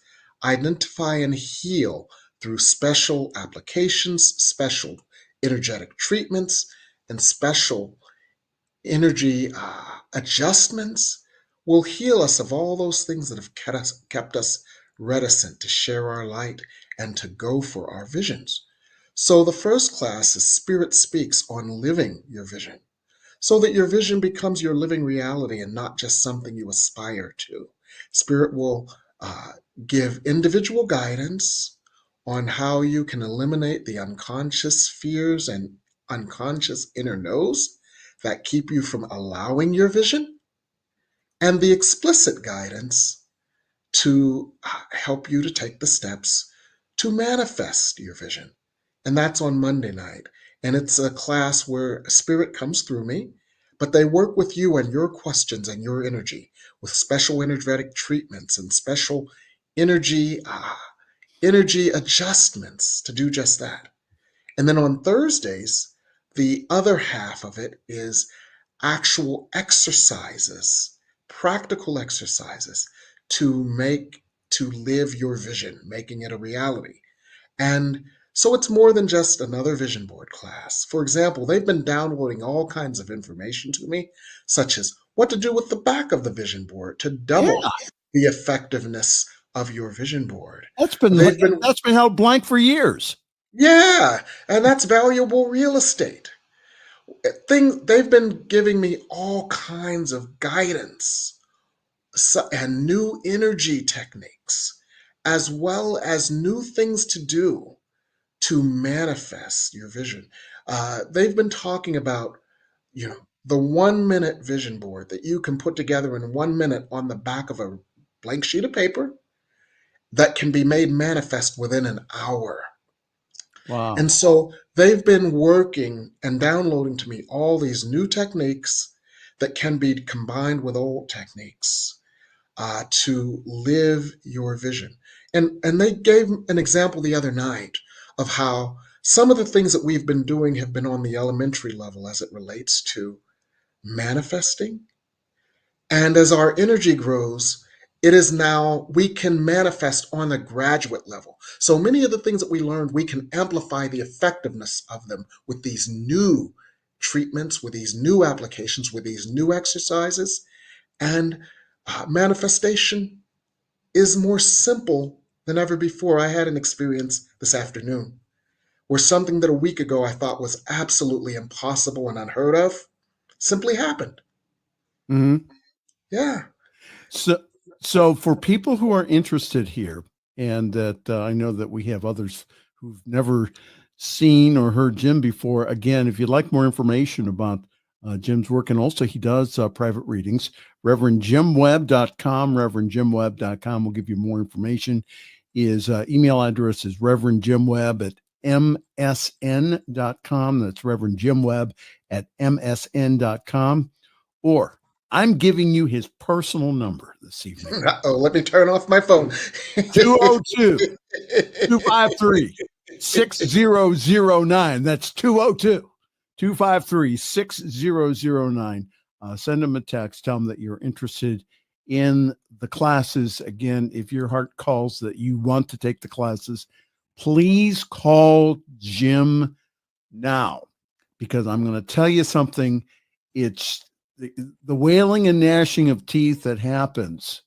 identify and heal through special applications, special energetic treatments, and special energy adjustments, will heal us of all those things that have kept us reticent to share our light and to go for our visions. So the first class is Spirit Speaks on living your vision, so that your vision becomes your living reality and not just something you aspire to. Spirit will give individual guidance on how you can eliminate the unconscious fears and unconscious inner no's that keep you from allowing your vision, and the explicit guidance to help you to take the steps to manifest your vision. And that's on Monday night. And it's a class where Spirit comes through me, but they work with you and your questions and your energy with special energetic treatments and special energy adjustments to do just that. And then on Thursdays, the other half of it is actual exercises, practical exercises to live your vision, making it a reality. And so it's more than just another vision board class. For example, they've been downloading all kinds of information to me, such as what to do with the back of the vision board to double the effectiveness of your vision board. That's been held blank for years. Yeah, and that's valuable real estate. They've been giving me all kinds of guidance and new energy techniques, as well as new things to do to manifest your vision. They've been talking about, the 1 minute vision board that you can put together in 1 minute on the back of a blank sheet of paper that can be made manifest within an hour. Wow. And so they've been working and downloading to me all these new techniques that can be combined with old techniques to live your vision. And they gave an example the other night of how some of the things that we've been doing have been on the elementary level as it relates to manifesting. And as our energy grows, it is now we can manifest on the graduate level. So many of the things that we learned, we can amplify the effectiveness of them with these new treatments, with these new applications, with these new exercises. And manifestation is more simple than ever before. I had an experience this afternoon where something that a week ago I thought was absolutely impossible and unheard of simply happened. Mm-hmm. Yeah. So for people who are interested here, and that I know that we have others who've never seen or heard Jim before. Again, if you'd like more information about Jim's work, and also he does private readings, ReverendJimWebb.com, ReverendJimWebb.com will give you more information. His email address is ReverendJimWebb@MSN.com. That's ReverendJimWebb@MSN.com. Or I'm giving you his personal number this evening. Let me turn off my phone. 202-253-6009. That's 202-253-6009. Send them a text. Tell them that you're interested in the classes. Again, if your heart calls that you want to take the classes, please call Jim now, because I'm going to tell you something. It's the wailing and gnashing of teeth that happens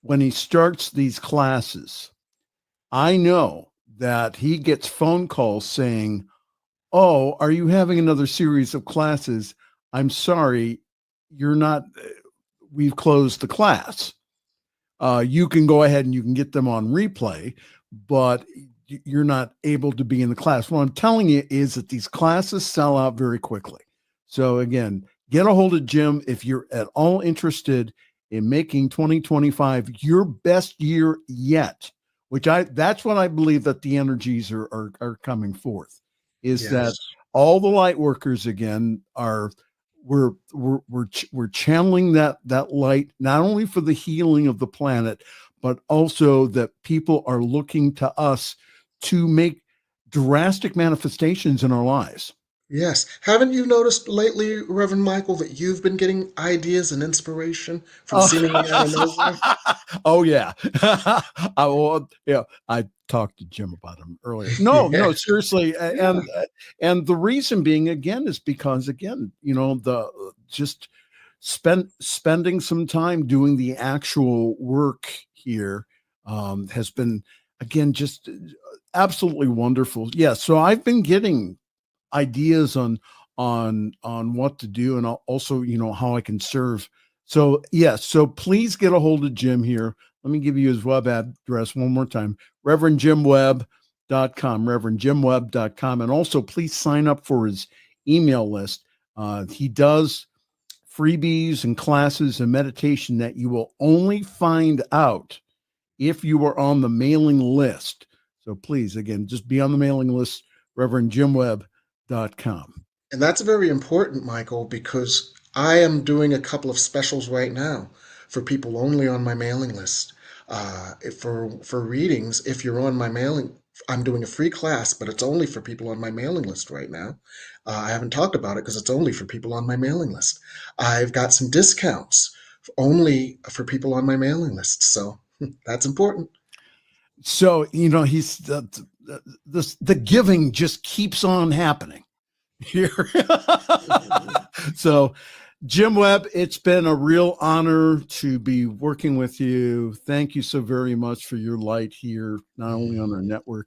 when he starts these classes. I know that he gets phone calls saying, "Oh, are you having another series of classes? I'm sorry, you're not, we've closed the class. You can go ahead and you can get them on replay, but you're not able to be in the class. What I'm telling you is that these classes sell out very quickly. So again, get a hold of Jim if you're at all interested in making 2025 your best year yet, that's what I believe that the energies are coming forth, is that all the light workers again we're channeling that light, not only for the healing of the planet, but also that people are looking to us to make drastic manifestations in our lives. Yes. Haven't you noticed lately, Reverend Michael, that you've been getting ideas and inspiration from seemingly out of nowhere? Oh yeah. I talked to Jim about him earlier. No, seriously. And the reason being again is because again, spending some time doing the actual work here has been again just absolutely wonderful. Yeah. So I've been getting ideas on what to do, and also how I can serve. So yes, so please get a hold of Jim here. Let me give you his web address one more time: ReverendJimWebb.com, ReverendJimWebb.com, and also please sign up for his email list. He does freebies and classes and meditation that you will only find out if you are on the mailing list. So please, again, just be on the mailing list, ReverendJimWebb.com. And that's very important, Michael, because I am doing a couple of specials right now for people only on my mailing list. For readings, if you're on my mailing, I'm doing a free class, but it's only for people on my mailing list right now. I haven't talked about it because it's only for people on my mailing list. I've got some discounts only for people on my mailing list. So that's important. So, he's the giving just keeps on happening here. So, Jim Webb, it's been a real honor to be working with you. Thank you so very much for your light here, not only on our network,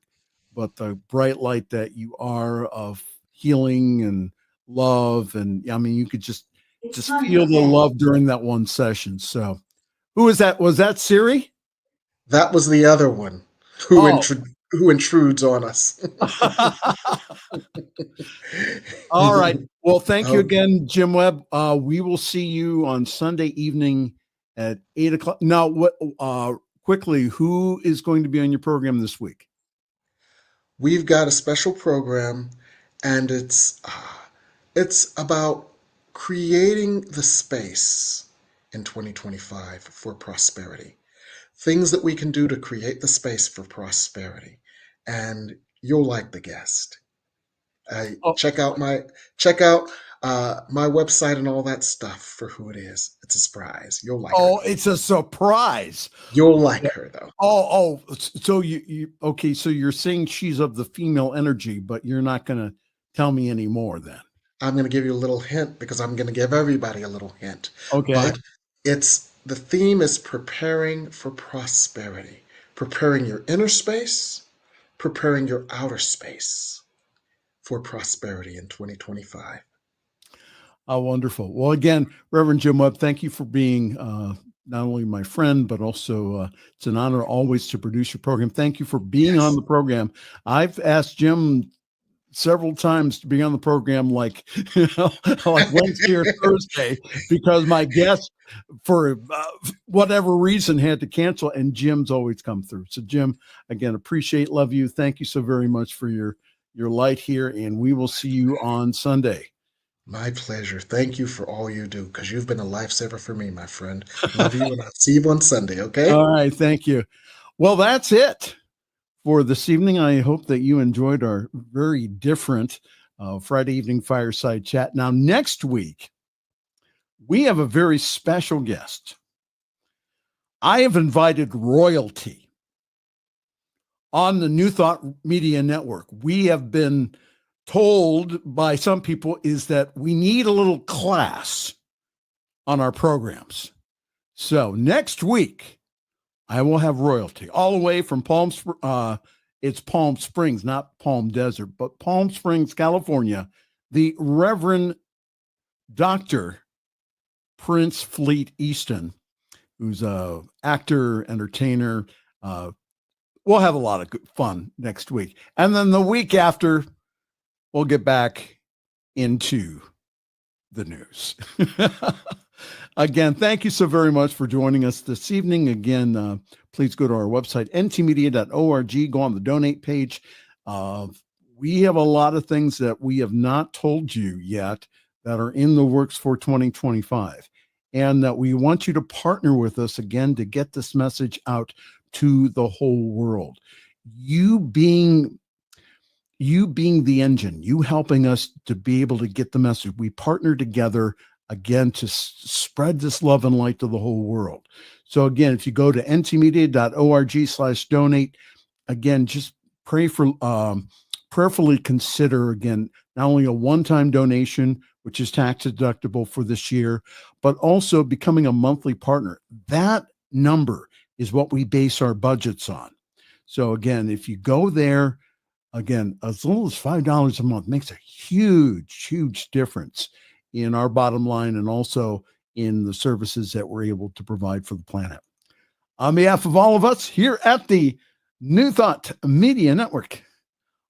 but the bright light that you are of healing and love. And I mean, you could just feel the love during that one session. So who is that? Was that Siri? That was the other one who intrudes on us. All right. Well, thank you again, Jim Webb. We will see you on Sunday evening at 8:00. Now, quickly, who is going to be on your program this week? We've got a special program, and it's about creating the space in 2025 for prosperity. Things that we can do to create the space for prosperity. And you'll like the guest. Check out my website and all that stuff for who it is. It's a surprise. You'll like her. Oh, it's a surprise. You'll like her though. So you okay, so you're saying she's of the female energy, but you're not going to tell me any more then. I'm going to give you a little hint because I'm going to give everybody a little hint. Okay. But the theme is preparing for prosperity, preparing your inner space, preparing your outer space for prosperity in 2025. Oh, wonderful. Well, again, Reverend Jim Webb, thank you for being not only my friend, but also it's an honor always to produce your program. Thank you for being on the program. I've asked Jim several times to be on the program, like Wednesday or Thursday, because my guest, for whatever reason, had to cancel, and Jim's always come through. So, Jim, again, appreciate, love you. Thank you so very much for your light here, and we will see you on Sunday. My pleasure. Thank you for all you do, because you've been a lifesaver for me, my friend. Love you, and I'll see you on Sunday, okay? All right, thank you. Well, that's it for this evening. I hope that you enjoyed our very different Friday evening fireside chat. Now, next week, we have a very special guest. I have invited royalty on the New Thought Media Network. We have been told by some people is that we need a little class on our programs. So next week, I will have royalty all the way from it's Palm Springs, not Palm Desert, but Palm Springs, California, the Reverend Dr. Prince Fleet Easton, who's a actor, entertainer. We'll have a lot of good fun next week. And then the week after, we'll get back into the news. Again, thank you so very much for joining us this evening. Again, please go to our website, ntmedia.org, go on the donate page. We have a lot of things that we have not told you yet that are in the works for 2025, and that we want you to partner with us again to get this message out to the whole world. You being the engine, you helping us to be able to get the message. We partner together again to spread this love and light to the whole world. So again, if you go to ntmedia.org/donate, again, just prayerfully consider, again, not only a one-time donation, which is tax deductible for this year, but also becoming a monthly partner. That number is what we base our budgets on. So again, if you go there, again, as little as $5 a month makes a huge, huge difference in our bottom line and also in the services that we're able to provide for the planet. On behalf of all of us here at the New Thought Media Network,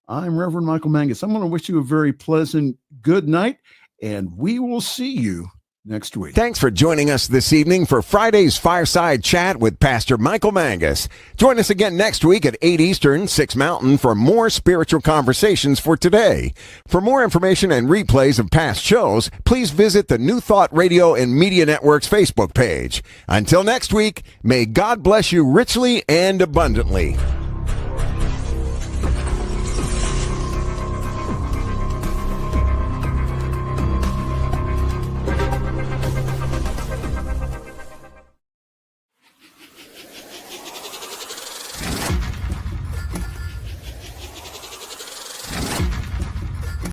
I'm Reverend Michael Mangus. I'm going to wish you a very pleasant good night, and we will see you next week. Thanks for joining us this evening for Friday's Fireside Chat with Pastor Michael Mangus. Join us again next week at 8 Eastern, 6 Mountain for more spiritual conversations for today. For more information and replays of past shows, please visit the New Thought Radio and Media Network's Facebook page. Until next week, may God bless you richly and abundantly.